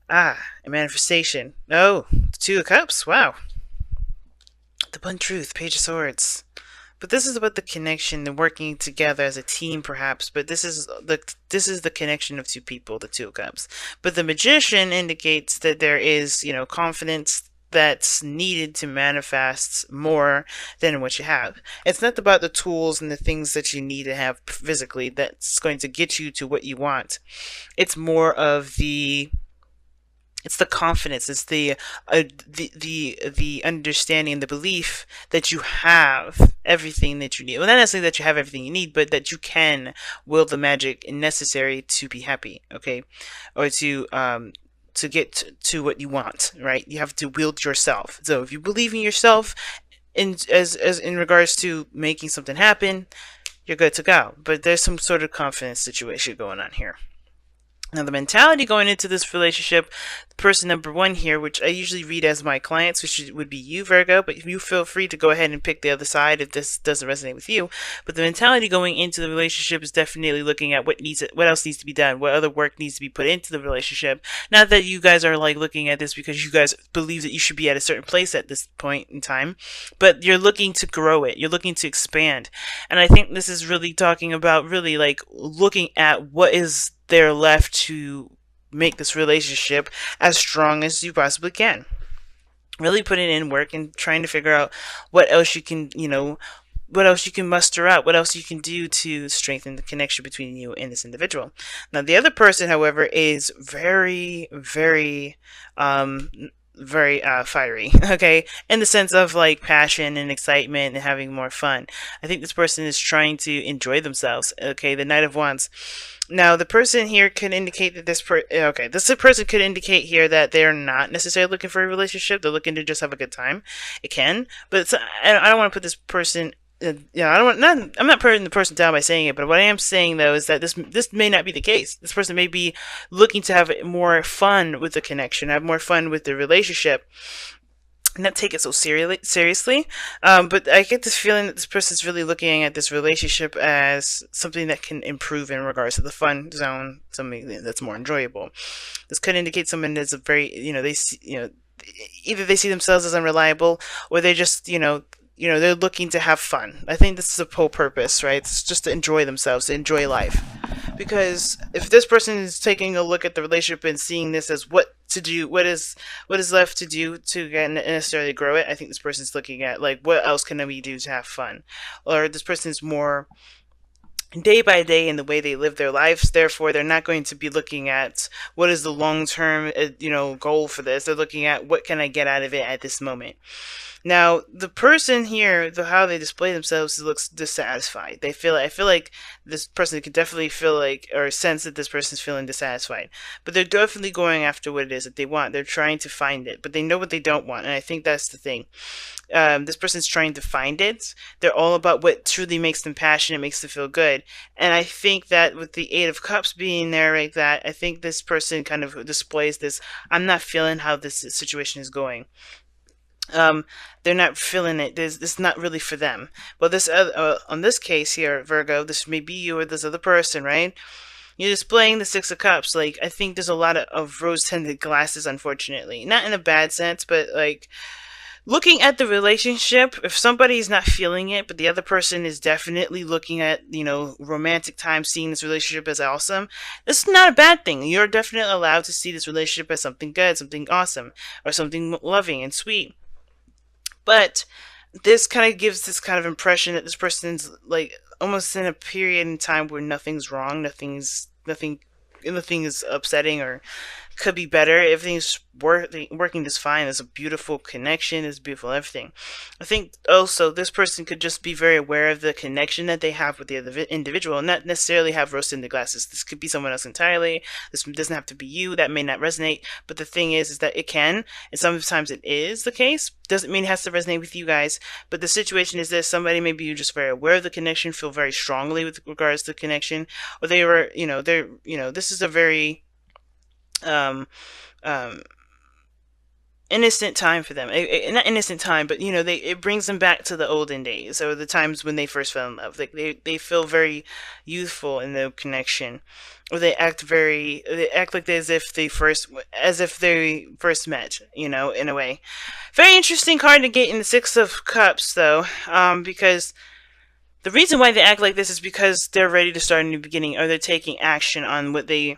A manifestation. Oh, the Two of Cups. Wow. The blunt truth. Page of Swords. But this is about the connection and working together as a team, perhaps. But this is the connection of two people, the Two of Cups. But the Magician indicates that there is, confidence that's needed to manifest more than what you have. It's not about the tools and the things that you need to have physically that's going to get you to what you want. It's more of the confidence. It's the understanding, the belief that you have everything that you need. Well, not necessarily that you have everything you need, but that you can will the magic necessary to be happy. Okay, or to get to what you want. Right, you have to wield yourself. So if you believe in yourself, as in regards to making something happen, you're good to go. But there's some sort of confidence situation going on here. Now, the mentality going into this relationship, person number one here, which I usually read as my clients, which would be you, Virgo, but you feel free to go ahead and pick the other side if this doesn't resonate with you. But the mentality going into the relationship is definitely looking at what else needs to be done, what other work needs to be put into the relationship. Not that you guys are like looking at this because you guys believe that you should be at a certain place at this point in time, but you're looking to grow it. You're looking to expand, and I think this is really talking about really like looking at what is there left to make this relationship as strong as you possibly can. Really putting in work and trying to figure out what else you can, what else you can muster out, what else you can do to strengthen the connection between you and this individual. Now, the other person, however, is very, very fiery, okay, in the sense of like passion and excitement and having more fun. I think this person is trying to enjoy themselves. Okay, the Knight of Wands. Now, the person here could indicate that this person could indicate here that they're not necessarily looking for a relationship. They're looking to just have a good time. It can, but I don't want to put this person. I don't want. I'm not putting the person down by saying it, but what I am saying though is that this may not be the case. This person may be looking to have more fun with the connection, have more fun with the relationship, not take it so seriously. But I get this feeling that this person's really looking at this relationship as something that can improve in regards to the fun zone, something that's more enjoyable. This could indicate someone that's a very, either they see themselves as unreliable, or they just, they're looking to have fun. I think this is the whole purpose, right? It's just to enjoy themselves, to enjoy life. Because if this person is taking a look at the relationship and seeing this as what to do, what is left to do to necessarily grow it, I think this person's looking at like what else can we do to have fun, or this person is more day by day in the way they live their lives. Therefore, they're not going to be looking at what is the long term, goal for this. They're looking at what can I get out of it at this moment. Now, the person here, how they display themselves, looks dissatisfied. I feel like this person could definitely feel like or sense that this person's feeling dissatisfied. But they're definitely going after what it is that they want. They're trying to find it, but they know what they don't want, and I think that's the thing. This person's trying to find it. They're all about what truly makes them passionate, makes them feel good. And I think that with the Eight of Cups being there like that, I think this person kind of displays this, I'm not feeling how this situation is going. They're not feeling it. This is not really for them. Well, on this case here, Virgo, this may be you or this other person, right? You're displaying the Six of Cups. Like, I think there's a lot of rose-tinted glasses, unfortunately. Not in a bad sense, but like looking at the relationship, if somebody's not feeling it, but the other person is definitely looking at, romantic time, seeing this relationship as awesome, this is not a bad thing. You're definitely allowed to see this relationship as something good, something awesome, or something loving and sweet. But this kind of gives this kind of impression that this person's like almost in a period in time where nothing's wrong, nothing is upsetting or could be better. Everything's working just fine. There's a beautiful connection. There's beautiful everything. I think also this person could just be very aware of the connection that they have with the other individual, and not necessarily have rose tinted glasses. This could be someone else entirely. This doesn't have to be you. That may not resonate. But the thing is that it can, and sometimes it is the case. Doesn't mean it has to resonate with you guys. But the situation is this: somebody maybe you're just very aware of the connection, feel very strongly with regards to the connection, or they were, this is a very um, um, innocent time for them. Not innocent time, but it brings them back to the olden days or the times when they first fell in love. Like they feel very youthful in the connection, or they act like as if they first met. In a way. Very interesting card to get in the Six of Cups, though, because the reason why they act like this is because they're ready to start a new beginning, or they're taking action on what they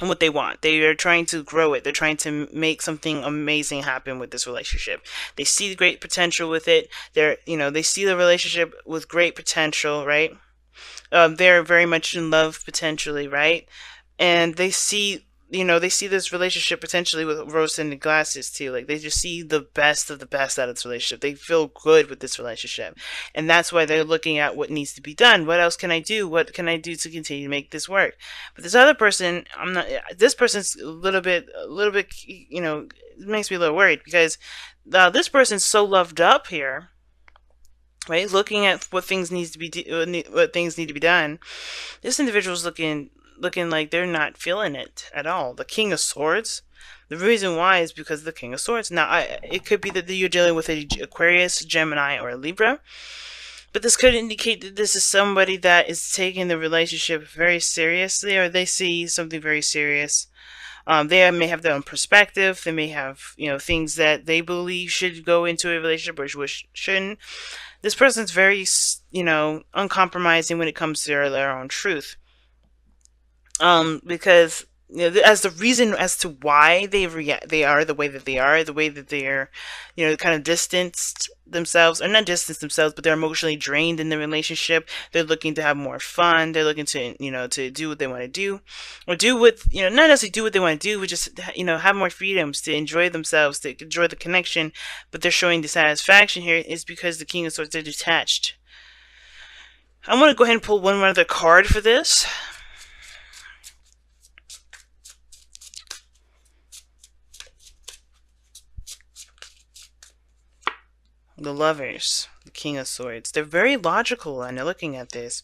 want. They are trying to grow it. They're trying to make something amazing happen with this relationship. They see the great potential with it. They see the relationship with great potential, right? They're very much in love potentially, right? And they see this relationship potentially with rose-tinted glasses too. Like they just see the best of the best out of this relationship. They feel good with this relationship, and that's why they're looking at what needs to be done. What else can I do? What can I do to continue to make this work? But this other person, I'm not. This person's a little bit. It makes me a little worried because this person's so loved up here, right? Looking at what things need to be done. This individual's looking like they're not feeling it at all. The King of Swords. The reason why is because of the King of Swords. Now, it could be that you're dealing with an Aquarius, Gemini, or a Libra, but this could indicate that this is somebody that is taking the relationship very seriously, or they see something very serious. They may have their own perspective. They may have, things that they believe should go into a relationship or which shouldn't. This person's very, uncompromising when it comes to their own truth. Because as the reason as to why they are the way that they are, the way that they're, kind of distanced themselves, or not distanced themselves, but they're emotionally drained in the relationship. They're looking to have more fun. They're looking to do what they want to do, or do what, not necessarily do what they want to do, but just, have more freedoms to enjoy themselves, to enjoy the connection. But they're showing dissatisfaction here is because the King of Swords, they're detached. I'm going to go ahead and pull one other card for this. The Lovers, the King of Swords. They're very logical when they're looking at this.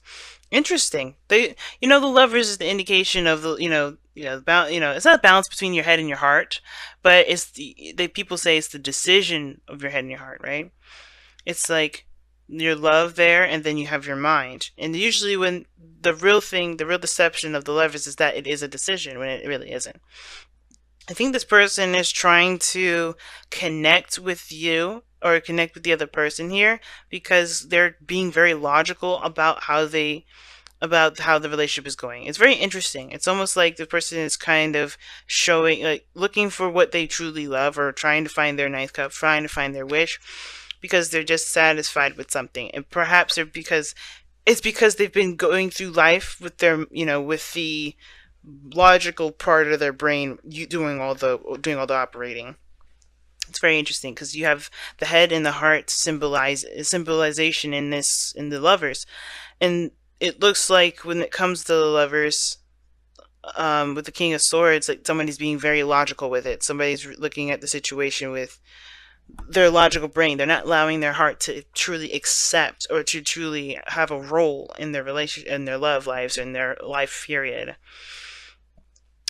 Interesting. The Lovers is the indication of it's not a balance between your head and your heart, but it's people say it's the decision of your head and your heart, right? It's like your love there, and then you have your mind. And usually when the real deception of the Lovers is that it is a decision when it really isn't. I think this person is trying to connect with you or connect with the other person here because they're being very logical about how the relationship is going. It's very interesting. It's almost like the person is kind of showing, like, looking for what they truly love, or trying to find their ninth cup, trying to find their wish, because they're just satisfied with something. And perhaps it's because they've been going through life with their, with the logical part of their brain doing all the operating. It's very interesting because you have the head and the heart symbolization in the Lovers, and it looks like when it comes to the Lovers, with the King of Swords, like somebody's being very logical with it. Somebody's looking at the situation with their logical brain. They're not allowing their heart to truly accept or to truly have a role in their in their love lives, in their life period.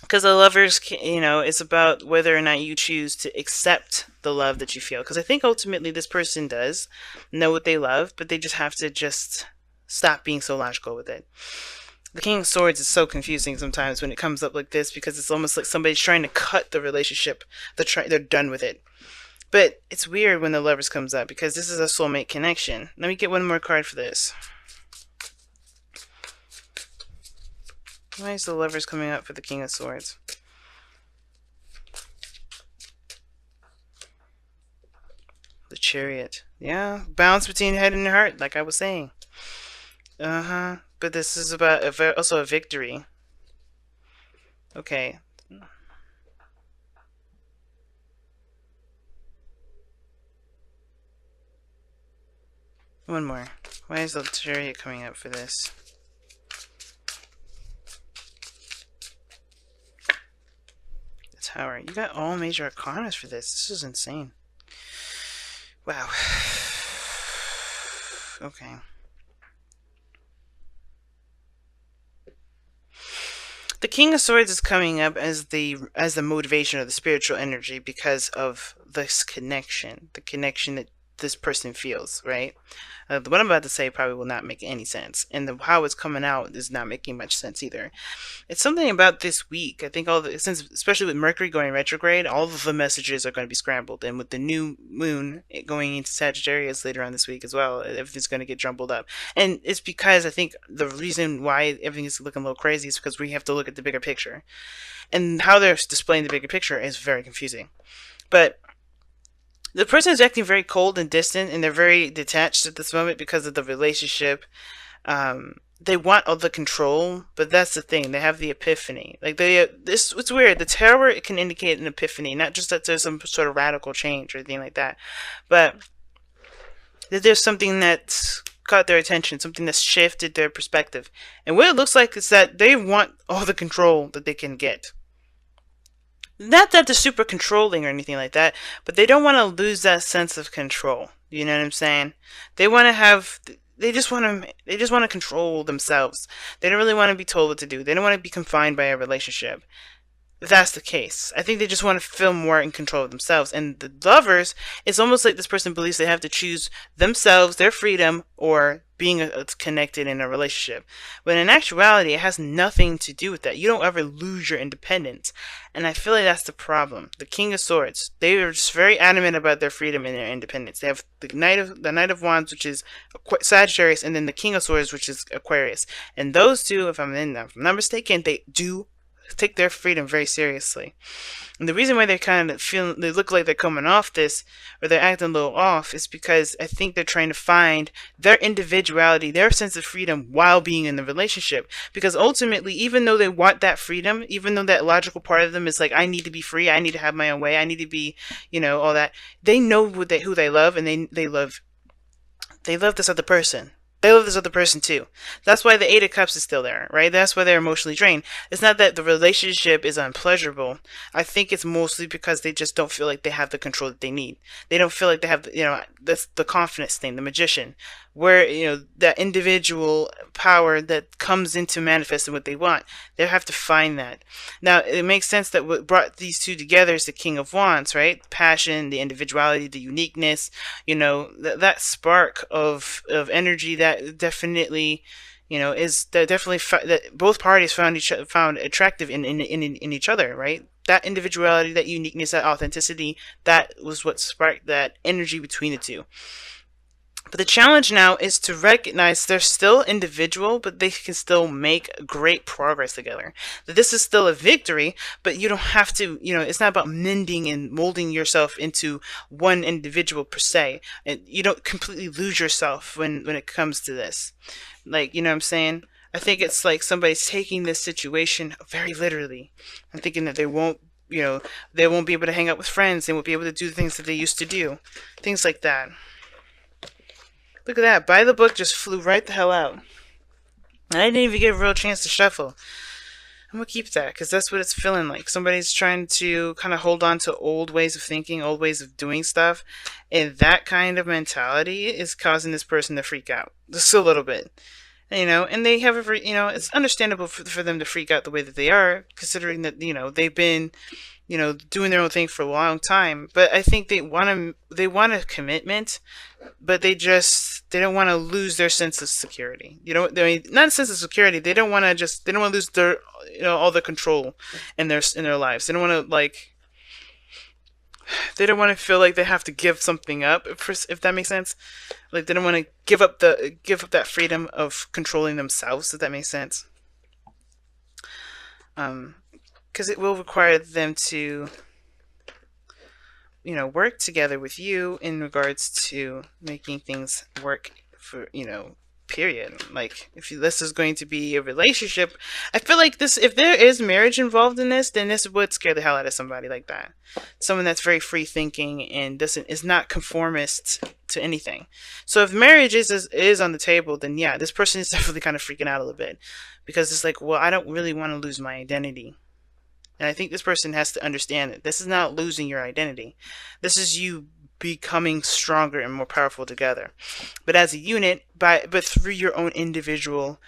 Because the Lovers, it's about whether or not you choose to accept the love that you feel. Because I think ultimately this person does know what they love, but they just have to stop being so logical with it. The King of Swords is so confusing sometimes when it comes up like this, because it's almost like somebody's trying to cut the relationship. They're done with it. But it's weird when the Lovers comes up, because this is a soulmate connection. Let me get one more card for this. Why is the Lovers coming up for the King of Swords? The Chariot. Yeah, balance between head and heart, like I was saying. But this is about also a victory. Okay. One more. Why is the Chariot coming up for this? Tower. You got all major arcanas for this. This is insane. Wow. Okay. The King of Swords is coming up as the motivation of the spiritual energy because of this connection, the connection that this person feels, right? What I'm about to say probably will not make any sense, and how it's coming out is not making much sense either. It's something about this week. I think since especially with Mercury going retrograde, all of the messages are going to be scrambled, and with the new moon going into Sagittarius later on this week as well, everything's going to get jumbled up. And it's because I think the reason why everything is looking a little crazy is because we have to look at the bigger picture, and how they're displaying the bigger picture is very confusing. But the person is acting very cold and distant, and they're very detached at this moment because of the relationship. They want all the control, but that's the thing. They have the epiphany. Like it's weird. The Tower, it can indicate an epiphany, not just that there's some sort of radical change or anything like that, but that there's something that's caught their attention, something that's shifted their perspective. And what it looks like is that they want all the control that they can get. Not that they're super controlling or anything like that, but they don't want to lose that sense of control. You know what I'm saying? They want to have. They just want to control themselves. They don't really want to be told what to do. They don't want to be confined by a relationship. If that's the case, I think they just want to feel more in control of themselves. And the Lovers, it's almost like this person believes they have to choose themselves, their freedom, or being connected in a relationship. But in actuality, it has nothing to do with that. You don't ever lose your independence. And I feel like that's the problem. The King of Swords, they are just very adamant about their freedom and their independence. They have the Knight of Wands, which is Sagittarius, and then the King of Swords, which is Aquarius. And those two, if I'm not mistaken, they do take their freedom very seriously. And the reason why they kind of feel, they look like they're coming off this, or they're acting a little off, is because I think they're trying to find their individuality, their sense of freedom while being in the relationship. Because ultimately, even though they want that freedom, even though that logical part of them is like, I need to be free, I need to have my own way, I need to be, all that, they know who they love, and they love this other person. They love this other person too. That's why the Eight of Cups is still there, right? That's why they're emotionally drained. It's not that the relationship is unpleasurable. I think it's mostly because they just don't feel like they have the control that they need. They don't feel like they have, that's the confidence thing, the magician, where, that individual power that comes into manifesting what they want. They have to find that. Now, it makes sense that what brought these two together is the King of Wands, right? Passion, the individuality, the uniqueness, that spark of energy that definitely, is that definitely that both parties found attractive in each other, right? That individuality, that uniqueness, that authenticity, that was what sparked that energy between the two. But the challenge now is to recognize they're still individual, but they can still make great progress together. That this is still a victory, but you don't have to, it's not about mending and molding yourself into one individual per se. And you don't completely lose yourself when it comes to this. Like, you know what I'm saying? I think it's like somebody's taking this situation very literally and thinking that they won't be able to hang out with friends. They won't be able to do the things that they used to do. Things like that. Look at that. By the Book just flew right the hell out. I didn't even get a real chance to shuffle. I'm going to keep that because that's what it's feeling like. Somebody's trying to kind of hold on to old ways of thinking, old ways of doing stuff. And that kind of mentality is causing this person to freak out. Just a little bit. And they have it's understandable for them to freak out the way that they are, considering that, they've been, doing their own thing for a long time. But I think they want a commitment, but they don't want to lose their sense of security. Not a sense of security. They don't want to lose their, all the control in their lives. They don't want to they don't want to feel like they have to give something up, if that makes sense. Like they don't want to give up that freedom of controlling themselves, if that makes sense. Because it will require them to, work together with you in regards to making things work for, period. Like, if this is going to be a relationship, I feel like if there is marriage involved in this, then this would scare the hell out of somebody like that. Someone that's very free thinking and is not conformist to anything. So if marriage is on the table, then yeah, this person is definitely kind of freaking out a little bit, because it's like, well, I don't really want to lose my identity. And I think this person has to understand that this is not losing your identity. This is you becoming stronger and more powerful together. But as a unit, but through your own individual